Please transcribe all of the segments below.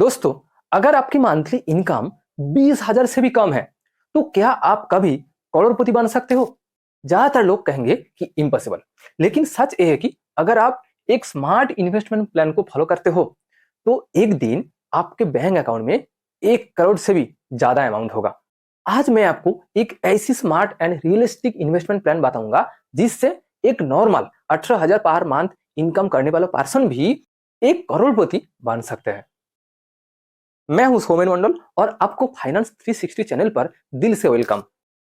दोस्तों, अगर आपकी मंथली इनकम 20,000 से भी कम है, तो क्या आप कभी करोड़पति बन सकते हो? ज्यादातर लोग कहेंगे कि इम्पॉसिबल, लेकिन सच ये है कि अगर आप एक स्मार्ट इन्वेस्टमेंट प्लान को फॉलो करते हो, तो एक दिन आपके बैंक अकाउंट में 1 करोड़ से भी ज्यादा अमाउंट होगा। आज मैं आपको एक ऐसी smart and realistic investment plan बताऊंगा जिससे एक नॉर्मल 18,000 पर मंथ इनकम करने वाला पर्सन भी 1 करोड़पति बन सकते हैं। मैं हूं सोमेन मंडल और आपको फाइनेंस 360 चैनल पर दिल से वेलकम।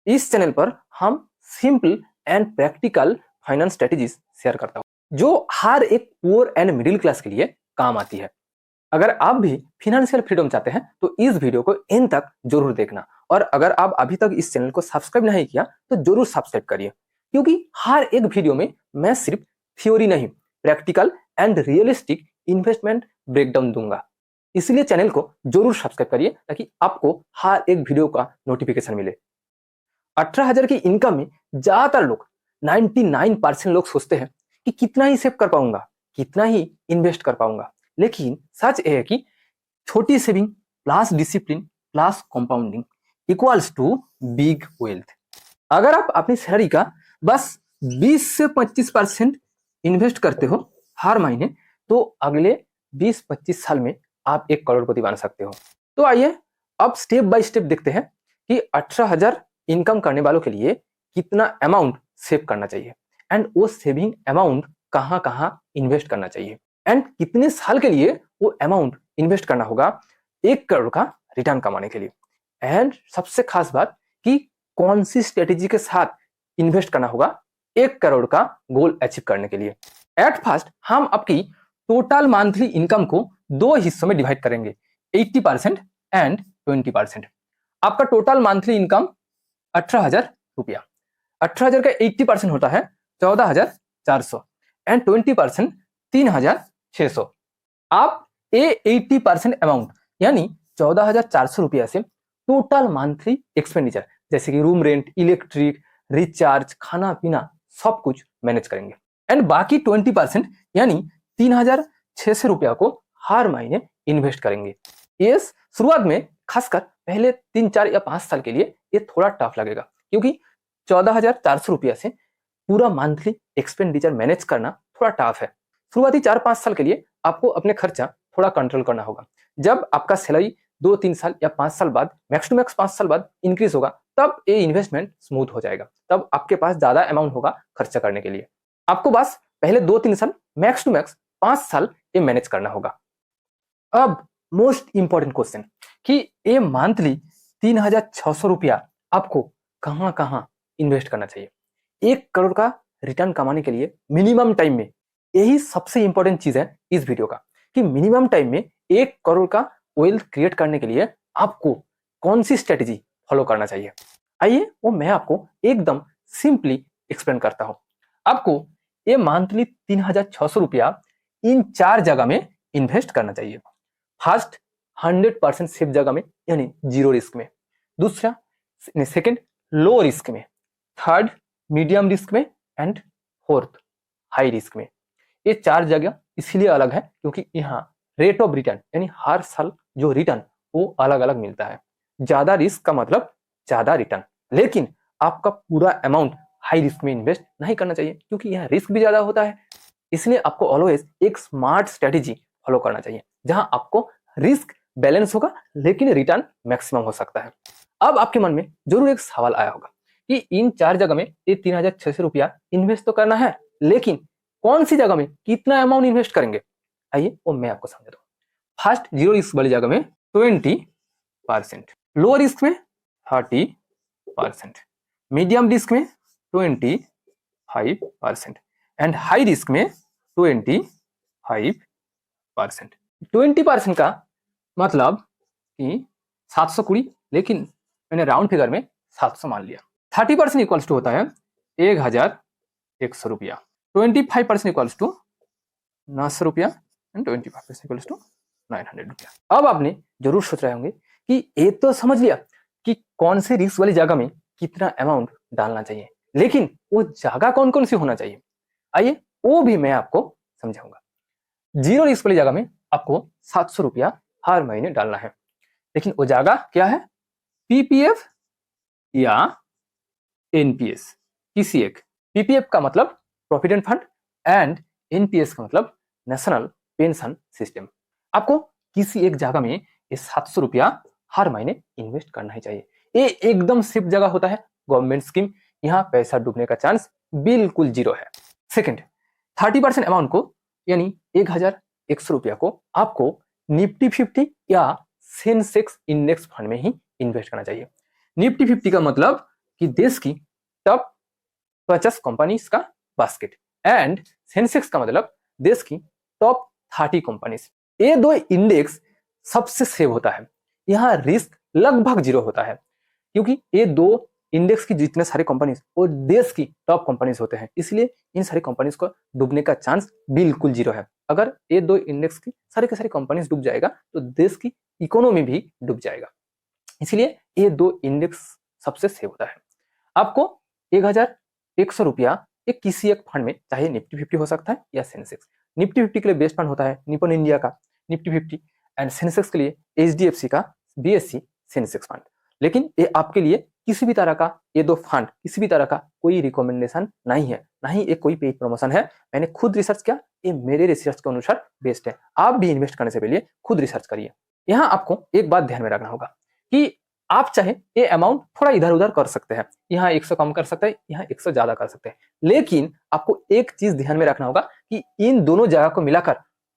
इस चैनल पर हम simple and practical finance strategies share करता हूं जो हर एक पुअर एंड मिडिल क्लास के लिए काम आती है। अगर आप भी फिनेंशियल फ्रीडम चाहते हैं तो इस वीडियो को एंड तक जरूर देखना, और अगर आप अभी तक इस चैनल को सब्सक्राइब नहीं किया तो जरूर सब्सक्राइब करिए, क्योंकि हर एक वीडियो में मैं सिर्फ थ्योरी नहीं, practical and realistic investment breakdown दूंगा। इसलिए चैनल को जरूर सब्सक्राइब करिए ताकि आपको हर एक वीडियो का नोटिफिकेशन मिले। 18,000 की इनकम में ज्यादातर लोग 99% लोग सोचते हैं कि कितना ही सेव कर पाऊंगा, कितना ही इन्वेस्ट कर पाऊंगा, लेकिन सच ये है कि छोटी saving plus discipline plus compounding equals to big wealth. अगर आप अपनी सैलरी का बस 20 से 25% इन्वेस्ट करते हो हर महीने, तो अगले 20-25 साल में आप 1 करोड़पति बन सकते हो। तो आइए अब स्टेप बाय स्टेप देखते हैं कि 18,000 इनकम करने वालों के लिए कितना अमाउंट सेव करना चाहिए, एंड वो सेविंग अमाउंट कहां कहां इन्वेस्ट करना चाहिए, एंड कितने साल के लिए वो अमाउंट इन्वेस्ट करना होगा 1 करोड़ का रिटर्न कमाने के लिए। एंड सबसे खास बात कि कौन सी स्ट्रेटेजी के साथ इन्वेस्ट करना होगा 1 करोड़ का गोल अचीव करने के लिए। एट फर्स्ट हम आपकी टोटल मंथली इनकम को 2 हिस्सों में डिवाइड करेंगे, 80% एंड 20%। आपका टोटल मंथली इनकम 18,000 रुपया, 18,000 का 80% होता है 14,400 एंड 20% 3,600। आप ये 80% अमाउंट यानी 14,400 रुपया से टोटल मंथली एक्सपेंडिचर जैसे कि रूम रेंट, इलेक्ट्रिक, रिचार्ज, खाना पीना सब कुछ मैनेज करेंगे, एंड बाकी 20% यानी 3,600 रुपया को हर महीने इन्वेस्ट करेंगे। यस, शुरुआत में खासकर पहले 3, 4 या 5 साल के लिए ये थोड़ा टफ लगेगा, क्योंकि 14,400 रुपया से पूरा मंथली एक्सपेंडिचर मैनेज करना थोड़ा टफ है। शुरुआती 4-5 साल के लिए आपको अपने खर्चा थोड़ा कंट्रोल करना होगा। जब आपका सैलरी 2-3 साल या 5 साल बाद, मैक्स टू मैक्स 5 साल बाद इंक्रीज होगा, तब ये इन्वेस्टमेंट स्मूथ हो जाएगा, तब आपके पास ज्यादा अमाउंट होगा खर्चा करने के लिए। आपको बस पहले 2-3 साल, मैक्स टू मैक्स 5 साल ये मैनेज करना होगा। अब मोस्ट इंपॉर्टेंट क्वेश्चन कि ये मंथली 3,600 रुपया आपको कहां कहां इन्वेस्ट करना चाहिए 1 करोड़ का रिटर्न कमाने के लिए मिनिमम टाइम में। यही सबसे इंपॉर्टेंट चीज है इस वीडियो का, कि मिनिमम टाइम में 1 करोड़ का वेल्थ क्रिएट करने के लिए आपको कौन सी स्ट्रेटेजी फॉलो करना चाहिए। आइए वो मैं आपको एकदम सिंपली एक्सप्लेन करता हूं। आपको ये मंथली 3,600 रुपया इन 4 जगह में इन्वेस्ट करना चाहिए। फर्स्ट, 100% सेफ जगह में यानी 0 रिस्क में। दूसरा, सेकंड, लो रिस्क में। थर्ड, मीडियम रिस्क में। एंड फोर्थ, हाई रिस्क में। ये 4 जगह इसलिए अलग है क्योंकि यहाँ रेट ऑफ रिटर्न यानी हर साल जो रिटर्न वो अलग अलग मिलता है। ज्यादा रिस्क का मतलब ज्यादा रिटर्न, लेकिन आपका पूरा अमाउंट हाई रिस्क में इन्वेस्ट नहीं करना चाहिए क्योंकि यहाँ रिस्क भी ज्यादा होता है। इसलिए आपको ऑलवेज एक स्मार्ट स्ट्रेटेजी फॉलो करना चाहिए जहां आपको रिस्क बैलेंस होगा लेकिन रिटर्न मैक्सिमम हो सकता है। अब आपके मन में जरूर एक सवाल आया होगा कि इन 4 जगह में ये 3,600 रुपया इन्वेस्ट तो करना है, लेकिन कौन सी जगह में कितना अमाउंट इन्वेस्ट करेंगे, आइए वो मैं आपको समझा दूं। फर्स्ट, 0 रिस्क वाली जगह में 20%, लो रिस्क में 30%, मीडियम रिस्क में 25% एंड हाई रिस्क में 25%। 20% का मतलब कि 720, लेकिन मैंने राउंड फिगर में 700 मान लिया। 30% इक्वल्स टू होता है 1,100 रुपया। 25% इक्वल्स टू 900 रुपया एंड 25% इक्वल्स टू 900 रुपया। अब आपने जरूर सोच रहे होंगे कि ये तो समझ लिया कि कौन से रिस्क वाली जगह में कितना अमाउंट डालना चाहिए, लेकिन वो जगह कौन कौन सी होना चाहिए, आइए वो भी मैं आपको समझाऊंगा। 0 रिस्क वाली जगह में आपको 700 रुपया हर महीने डालना है। लेकिन वो जगह क्या है, पीपीएफ या एनपीएस, किसी एक। पीपीएफ का मतलब प्रोविडेंट फंड एंड एनपीएस का मतलब नेशनल पेंशन सिस्टम। आपको किसी एक जगह में ये 700 रुपया हर महीने इन्वेस्ट करना ही चाहिए। ये एकदम सेफ जगह होता है, गवर्नमेंट स्कीम, यहाँ पैसा डूबने का चांस बिल्कुल जीरो है। सेकंड, 30% अमाउंट को यानी 1100 रुपया को आपको निफ्टी 50 या सेंसेक्स इंडेक्स फंड में ही इन्वेस्ट करना चाहिए। निफ्टी 50 का मतलब कि देश की टॉप 50 कंपनीज का बास्केट एंड सेंसेक्स का मतलब देश की टॉप 30 कंपनीज। ये दो इंडेक्स सबसे सेव होता है, यहाँ रिस्क लगभग जीरो होता है, क्योंकि ये दो इंडेक्स की जितने सारे कंपनीज वो देश की टॉप कंपनीज होते हैं, इसलिए इन सारी कंपनीज को डूबने का चांस बिल्कुल जीरो है। अगर ये दो इंडेक्स की सारी के सारी कंपनीज डूब जाएगा तो देश की इकोनॉमी भी डूब जाएगा, इसलिए ये दो इंडेक्स सबसे सेव होता है। आपको 1100 रुपया एक किसी एक फंड में, चाहे निफ्टी 50 हो सकता है या सेंसेक्स। निफ्टी 50 के लिए बेस्ट फंड होता है निपन इंडिया का निफ्टी 50 एंड सेंसेक्स के लिए एचडीएफसी का बीएससी सेंसेक्स फंड। लेकिन ये आपके लिए किसी भी तरह का, ये दो फंड किसी भी तरह का कोई रिकमेंडेशन नहीं है, ना ही एक कोई पेड प्रमोशन है। मैंने खुद रिसर्च किया, ये मेरे रिसर्च के अनुसार बेस्ट है। आप भी इन्वेस्ट करने से पहले खुद रिसर्च करिए। यहाँ आपको एक बात ध्यान में रखना होगा कि आप चाहे ये अमाउंट थोड़ा इधर उधर कर सकते हैं, यहाँ 100 कम कर सकते हैं, यहाँ 100 ज्यादा कर सकते हैं, लेकिन आपको एक चीज ध्यान में रखना होगा कि इन दोनों जगह को मिलाकर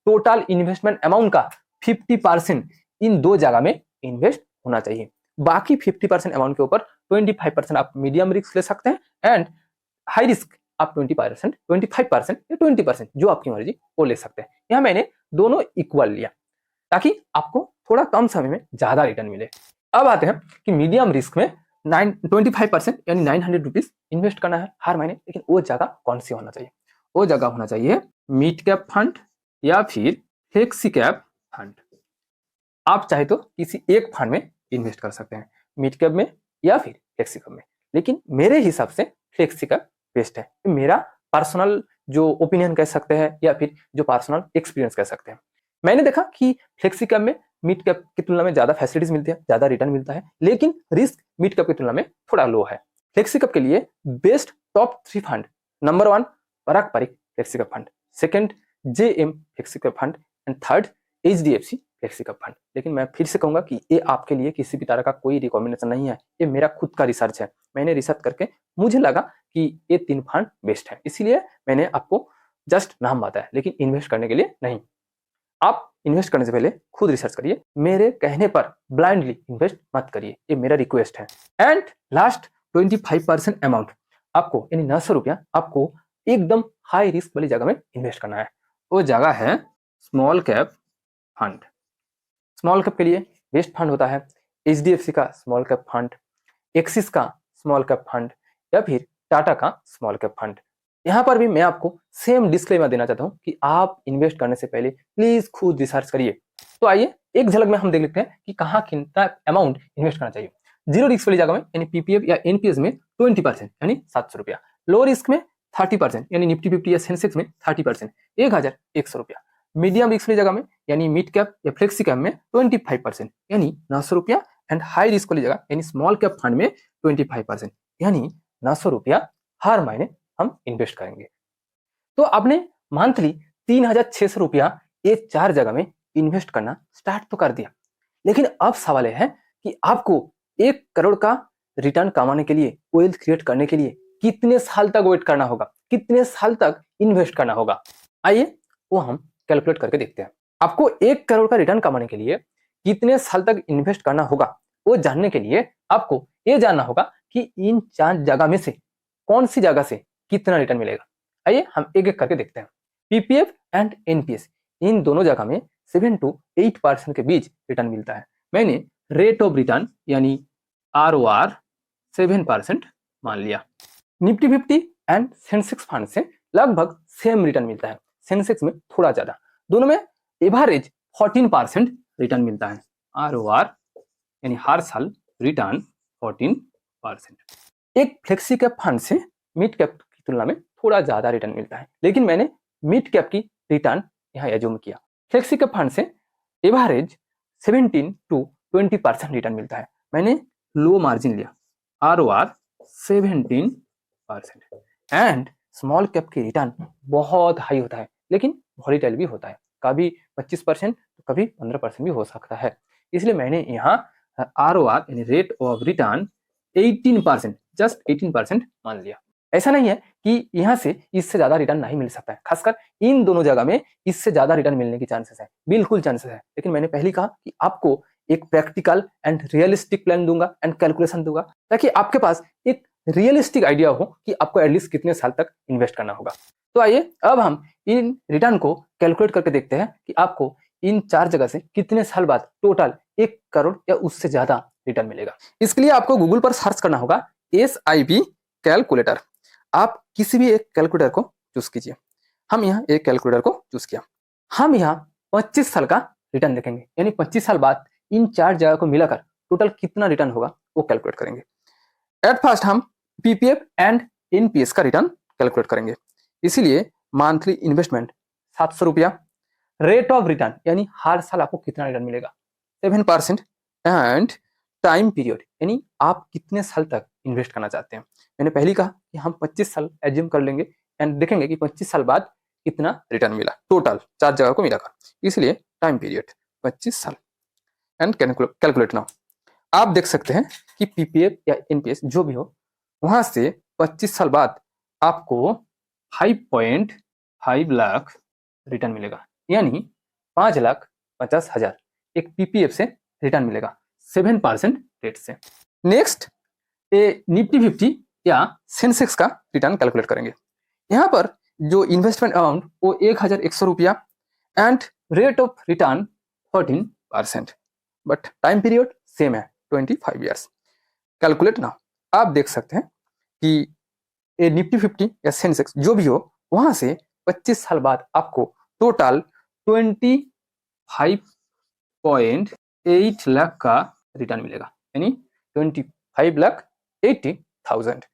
टोटल इन्वेस्टमेंट अमाउंट का 50% इन दो जगह में इन्वेस्ट होना चाहिए। बाकी 50% अमाउंट के ऊपर 25% आप मीडियम रिस्क ले सकते हैं एंड हाई रिस्क आप 20%, 25% या 20% जो आपकी मर्जी वो ले सकते हैं। यहाँ मैंने दोनों इक्वल लिया ताकि आपको थोड़ा कम समय में ज्यादा रिटर्न मिले। अब आते हैं कि मीडियम रिस्क में 25% यानी 900 रुपीज इन्वेस्ट करना है हर महीने, लेकिन वो जगह कौन सी होना चाहिए? वो जगह होना चाहिए मिड कैप फंड या फिर फ्लेक्सी कैप फंड। आप चाहे तो किसी एक फंड में इन्वेस्ट कर सकते हैं, मिड कैप में या फिर फ्लेक्सी कैप में, लेकिन मेरे हिसाब से फ्लेक्सी कैप बेस्ट है। मेरा पर्सनल जो ओपिनियन कह सकते हैं या फिर जो पर्सनल एक्सपीरियंस कह सकते हैं। मैंने देखा कि फ्लेक्सी कैप में मिड कैप की तुलना में ज्यादा फैसिलिटीज मिलती है, ज्यादा रिटर्न मिलता है, लेकिन रिस्क मिड कैप की तुलना में थोड़ा लो है। फ्लेक्सी कैप के लिए best top 3 fund, number 1 Parag Parikh flexi cap fund, second JM flexi cap fund and third HDFC flexi cap fund. लेकिन मैं फिर से कहूंगा कि ये आपके लिए किसी भी तरह का कोई रिकमेंडेशन नहीं है, ये मेरा खुद का रिसर्च है। मैंने रिसर्च करके मुझे लगा कि ये 3 फंड बेस्ट है, इसीलिए मैंने आपको जस्ट नाम बताया, लेकिन इन्वेस्ट करने के लिए नहीं। आप इन्वेस्ट करने से पहले खुद रिसर्च करिए, मेरे कहने पर ब्लाइंडली इन्वेस्ट मत करिए, ये मेरा रिक्वेस्ट है। एंड लास्ट 25% अमाउंट आपको यानी 900 रुपया आपको एकदम हाई रिस्क वाली जगह में इन्वेस्ट करना है। वो जगह है small cap fund. Small cap के लिए बेस्ट फंड होता है एचडीएफसी का स्मॉल कैप फंड, एक्सिस का स्मॉल कैप फंड या फिर टाटा का स्मॉल कैप फंड। यहाँ पर भी मैं आपको सेम डिस्क्लेमर देना चाहता हूँ कि आप इन्वेस्ट करने से पहले प्लीज खुद रिसर्च करिए। तो आइए एक झलक में हम देख लेते हैं कि कहाँ कितना अमाउंट इन्वेस्ट करना चाहिए। जीरो रिस्क वाली जगह में यानी पीपीएफ या एनपीएस में 20% यानी 700 रुपया, लो रिस्क में 30% यानी निफ्टी 50 या सेंसेक्स में 30% 1100 रुपया, मीडियम रिस्क वाली जगह में यानी मिड कैप या फ्लेक्सी कैप में 25% यानी 900 रुपया एंड हाई रिस्क वाली जगह यानी स्मॉल कैप फंड में 25% यानी 900 रुपया हर महीने हम इन्वेस्ट करेंगे। तो आपने मंथली 3600 रुपया ये 4 जगह में इन्वेस्ट करना स्टार्ट तो कर दिया, लेकिन अब सवाल यह है कि आपको 1 करोड़ का रिटर्न कमाने के लिए, वेल्थ क्रिएट करने के लिए कितने साल तक वेट करना होगा, कितने साल तक इन्वेस्ट करना होगा। आइए वो हम कैलकुलेट करके देखते हैं। आपको 1 करोड़ का रिटर्न कमाने के लिए कितने साल तक इन्वेस्ट करना होगा, वो जानने के लिए आपको ये जानना होगा कि इन 4 जगह में से कौन सी जगह से कितना रिटर्न मिलेगा। आइए हम एक एक करके देखते हैं। पीपीएफ एंड एनपीएस इन दोनों जगह में 7 to 8% के बीच रिटर्न मिलता है। मैंने रेट ऑफ रिटर्न यानी आरओआर 7% मान लिया। निफ्टी 50 एंड सेंसेक्स फंड से लगभग सेम रिटर्न मिलता है, सेंसेक्स में थोड़ा ज्यादा, दोनों में एवरेज 14% रिटर्न मिलता है। आरओआर यानी हर साल रिटर्न 14%। एक फ्लेक्सी कैप फंड से मिड कैप की तुलना में थोड़ा ज्यादा रिटर्न मिलता है, लेकिन मैंने मिड कैप की रिटर्न यहाँ एज्यूम किया। फ्लेक्सी कैप फंड से एवरेज 17 to 20% रिटर्न मिलता है। मैंने लो मार्जिन लिया, ROR 17% एंड स्मॉल कैप की रिटर्न बहुत हाई होता है, लेकिन वॉलीटाइल भी होता है, कभी 25% तो कभी 15% भी हो सकता है। इसलिए मैंने यहाँ ROR यानी रेट ऑफ रिटर्न 18%, जस्ट 18% मान लिया। ऐसा नहीं है कि यहाँ से इससे ज्यादा रिटर्न नहीं मिल सकता है, खासकर इन दोनों जगह में इससे ज्यादा रिटर्न मिलने की चांसेस है, बिल्कुल चांसेस है। लेकिन मैंने पहले कहा कि आपको एक प्रैक्टिकल एंड रियलिस्टिक प्लान दूंगा एंड कैलकुलेशन दूंगा, ताकि आपके पास एक रियलिस्टिक आइडिया हो कि आपको एटलीस्ट कितने साल तक इन्वेस्ट करना होगा। तो आइए अब हम इन रिटर्न को कैलकुलेट करके देखते हैं कि आपको इन 4 जगह से कितने साल बाद टोटल 1 करोड़ या उससे ज्यादा रिटर्न मिलेगा। इसके लिए आपको गूगल पर सर्च करना होगा SIP कैलकुलेटर। आप किसी भी एक कैलकुलेटर को चूज कीजिए। हम यहाँ एक कैलकुलेटर को चूज किया। हम यहाँ 25 साल का रिटर्न देखेंगे, यानी 25 साल बाद इन 4 जगह को मिलाकर टोटल कितना रिटर्न होगा वो कैलकुलेट करेंगे। एट फर्स्ट हम PPF एंड NPS का रिटर्न कैलकुलेट करेंगे। इसीलिए मंथली इन्वेस्टमेंट 700 रुपया, रेट ऑफ रिटर्न यानी हर साल आपको कितना रिटर्न मिलेगा 7% एंड टाइम पीरियड यानी आप कितने साल तक इन्वेस्ट करना चाहते हैं। मैंने पहले कहा कि हम 25 साल एज्यूम कर लेंगे एंड देखेंगे कि 25 साल बाद कितना रिटर्न मिला टोटल 4 जगह को मिलाकर, इसलिए टाइम पीरियड 25 साल एंड कैलकुलेट नाउ। आप देख सकते हैं कि PPF या NPS जो भी हो, वहां से 25 साल बाद आपको 5.5 लाख रिटर्न मिलेगा, यानी 5,50,000 एक PPF से रिटर्न मिलेगा 7% रेट से। नेक्स्ट निफ्टी 50 या सेंसेक्स का रिटर्न कैलकुलेट करेंगे। यहाँ पर जो इन्वेस्टमेंट अमाउंट वो 1,100 रुपया and rate of return 13%, but time period same है 25 ईयर्स। Calculate now. आप देख सकते हैं कि निफ्टी 50 या सेंसेक्स जो भी हो, वहां से 25 साल बाद आपको टोटल 25.8 लाख का रिटर्न मिलेगा, यानी 25,80,000।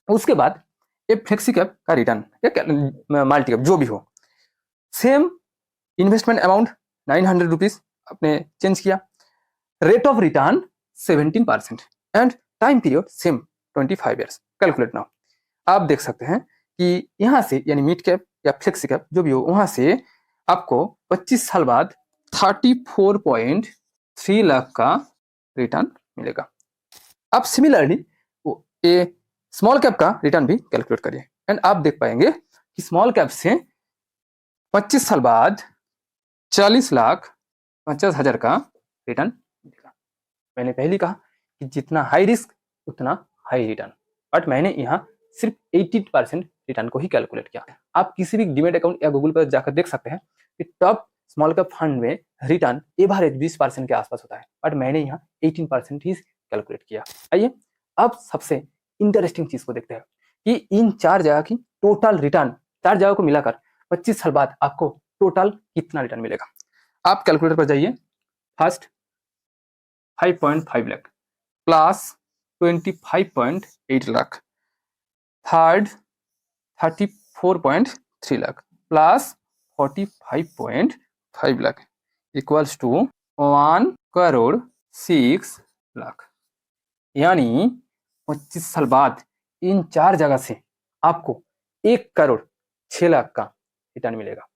उसके बाद ये फ्लेक्सी कैप का रिटर्न या मल्टी कैप जो भी हो, सेम इन्वेस्टमेंट अमाउंट 900 रुपीज आपने चेंज किया, rate of return 17% and time period same 25 years. Calculate now. आप देख सकते हैं कि यहाँ से यानी मिड कैप या फ्लेक्सी कैप जो भी हो, वहां से आपको 25 साल बाद 34.3 लाख का रिटर्न मिलेगा। आप सिमिलरली ए स्मॉल कैप का रिटर्न भी कैलकुलेट करिए एंड आप देख पाएंगे कि स्मॉल कैप से 25 साल बाद 40,50,000 का रिटर्न मिलेगा। मैंने पहले कहा कि जितना हाई रिस्क उतना हाई रिटर्न, बट मैंने यहाँ सिर्फ 18% रिटर्न को ही कैलकुलेट किया। आप किसी भी डीमैट अकाउंट या गूगल पर जाकर देख सकते हैं कि टॉप स्मॉल कैप फंड में रिटर्न एवरेज 20% के आसपास होता है, बट मैंने यहाँ 18% ही कैलकुलेट किया। आइए अब सबसे इंटरेस्टिंग चीज को देखते हैं कि इन 4 जगह की टोटल रिटर्न, 4 जगह को मिलाकर 25 साल बाद आपको टोटल कितना रिटर्न मिलेगा। आप कैलकुलेटर पर जाइए। First 5.5 lakh plus 25.8 lakh, third 34.3 lakh plus 45.5 lakh equals to 1,06 lakh, यानी 25 साल बाद इन 4 जगह से आपको 1,06 लाख का रिटर्न मिलेगा।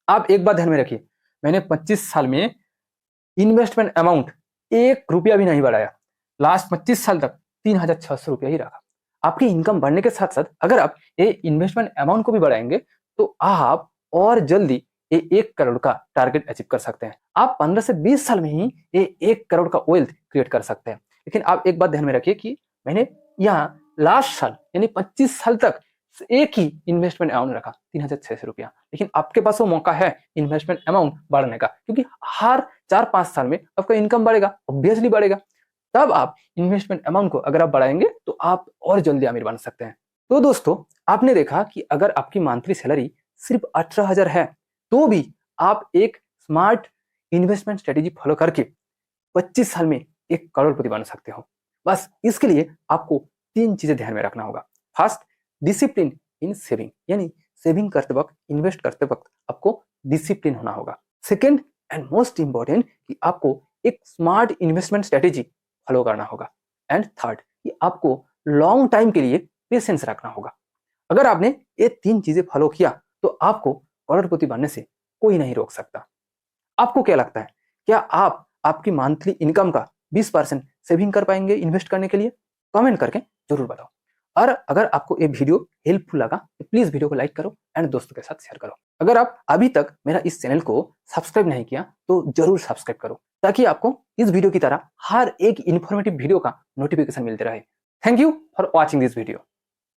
आप एक बात ध्यान में रखिए, मैंने 25 साल में इन्वेस्टमेंट अमाउंट 1 रुपया भी नहीं बढ़ाया, लास्ट 25 साल तक 3,600 रुपया ही रखा। आपकी इनकम बढ़ने के साथ साथ अगर आप ये इन्वेस्टमेंट अमाउंट को भी बढ़ाएंगे तो आप और जल्दी ये 1 करोड़ का टारगेट अचीव कर सकते हैं। आप 15 से 20 साल में ही ये 1 करोड़ का वेल्थ क्रिएट कर सकते हैं। लेकिन आप एक बात ध्यान में रखिए कि मैंने यहाँ लास्ट साल यानी 25 साल तक एक ही इन्वेस्टमेंट अमाउंट रखा 3,600 रुपया, लेकिन आपके पास वो मौका है इन्वेस्टमेंट अमाउंट बढ़ाने का, क्योंकि हर 4-5 साल में आपका इनकम बढ़ेगा, ऑब्वियसली बढ़ेगा। तब आप इन्वेस्टमेंट अमाउंट को अगर आप बढ़ाएंगे तो आप और जल्दी अमीर बन सकते हैं। तो दोस्तों आपने देखा कि अगर आपकी मंथली सैलरी सिर्फ 18,000 है तो भी आप एक स्मार्ट इन्वेस्टमेंट स्ट्रेटेजी फॉलो करके 25 साल में 1 करोड़पति बन सकते हो। बस इसके लिए आपको 3 चीजें ध्यान में रखना होगा। फर्स्ट, डिसिप्लिन इन सेविंग, यानी सेविंग करते वक्त, इन्वेस्ट करते वक्त आपको डिसिप्लिन होना होगा। सेकेंड, एंड मोस्ट इंपॉर्टेंट कि आपको एक स्मार्ट इन्वेस्टमेंट स्ट्रेटेजी फॉलो करना होगा। एंड थर्ड कि आपको लॉन्ग टाइम के लिए पेशेंस रखना होगा। अगर आपने ये 3 चीजें फॉलो किया तो आपको करोड़पति बनने से कोई नहीं रोक सकता। आपको क्या लगता है, क्या आप आपकी मंथली इनकम का 20% सेविंग कर पाएंगे इन्वेस्ट करने के लिए? कमेंट करके जरूर बताओ। और अगर आपको ये वीडियो हेल्पफुल लगा तो प्लीज वीडियो को लाइक करो एंड दोस्तों के साथ शेयर करो। अगर आप अभी तक मेरा इस चैनल को सब्सक्राइब नहीं किया तो जरूर सब्सक्राइब करो, ताकि आपको इस वीडियो की तरह हर एक इंफॉर्मेटिव वीडियो का नोटिफिकेशन मिलते रहे। Thank you for watching this video.